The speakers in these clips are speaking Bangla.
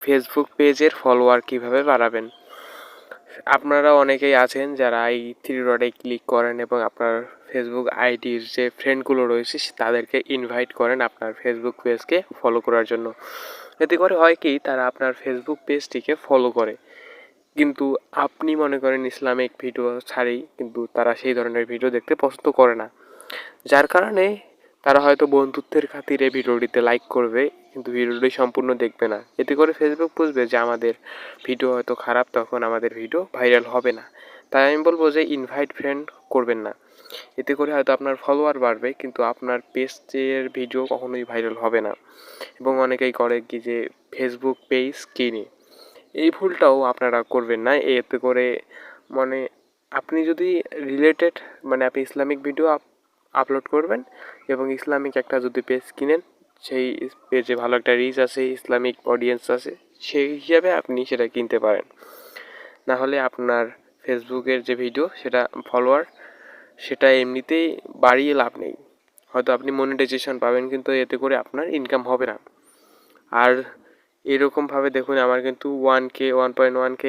ফেসবুক পেজের ফলোয়ার কিভাবে বাড়াবেন। আপনারা অনেকেই আছেন যারা এই থ্রি ডটে ক্লিক করেন এবং আপনার ফেসবুক আইডির যে ফ্রেন্ডগুলো রয়েছে তাদেরকে ইনভাইট করেন আপনার ফেসবুক পেজকে ফলো করার জন্য। এতে করে হয় কি, তারা আপনার ফেসবুক পেজটিকে ফলো করে, কিন্তু আপনি মনে করেন ইসলামিক ভিডিও ছাড়ি, কিন্তু তারা সেই ধরনের ভিডিও দেখতে পছন্দ করে না। যার কারণে তারা হয়তো বন্ধুত্বের খাতিরে ভিডিওটিতে লাইক করবে, কিন্তু ভিডিওটি সম্পূর্ণ দেখবে না। এতে করে ফেসবুক বুঝবে যে আমাদের ভিডিও হয়তো খারাপ, তখন আমাদের ভিডিও ভাইরাল হবে না। তাই আমি বলবো যে ইনভাইট ফ্রেন্ড করবেন না। এতে করে হয়তো আপনার ফলোয়ার বাড়বে, কিন্তু আপনার পেজের ভিডিও কখনোই ভাইরাল হবে না। এবং অনেকেই করে কি যে ফেসবুক পেজ কিনে, এই ভুলটাও আপনারা করবেন না। এতে করে মানে আপনি যদি রিলেটেড আপনি ইসলামিক ভিডিও আপলোড করবেন এবং ইসলামিক একটা যদি পেজ কিনেন, সেই পেজে ভালো একটা রিচ আছে, ইসলামিক অডিয়েন্স আছে, সেই হিসাবে আপনি সেটা কিনতে পারেন। না হলে আপনার ফেসবুকের যে ভিডিও সেটা ফলোয়ার সেটা এমনিতেই বাড়িয়ে লাভ নেই। হয়তো আপনি মনিটাইজেশন পাবেন, কিন্তু এতে করে আপনার ইনকাম হবে না। আর এরকমভাবে দেখুন, আমার কিন্তু 1K, 1.1K,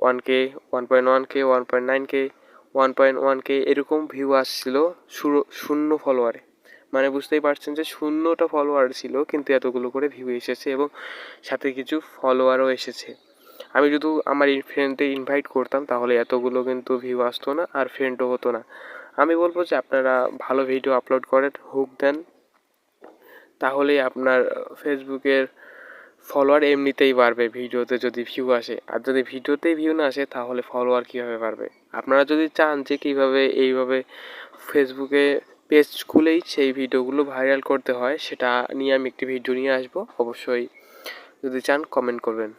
1K, 1.1K, 1.9K, 1.1K এরকম ভিউ আসছিল শূন্য ফলোয়ারে। মানে বুঝতেই পারছেন যে শূন্যটা ফলোয়ার ছিল, কিন্তু এতগুলো করে ভিউ এসেছে এবং সাথে কিছু ফলোয়ারও এসেছে। আমি যদি আমার ফ্রেন্ডদের ইনভাইট করতাম তাহলে এতগুলো কিন্তু ভিউ আসতো না, আর ফ্রেন্ডও হতো না। আমি বলবো যে আপনারা ভালো ভিডিও আপলোড করেন, হুক দেন, তাহলেই আপনার ফেসবুকের ফলোয়ার এমনিতেই বাড়বে ভিডিওতে যদি ভিউ আসে। আর যদি ভিডিওতেই ভিউ না আসে তাহলে ফলোয়ার কীভাবে বাড়বে? আপনারা যদি চান যে কীভাবে এইভাবে ফেসবুকে পেজ খুলেই সেই ভিডিওগুলো ভাইরাল করতে হয়, সেটা নিয়ে আমি একটি ভিডিও নিয়ে আসবো। অবশ্যই যদি চান কমেন্ট করবেন।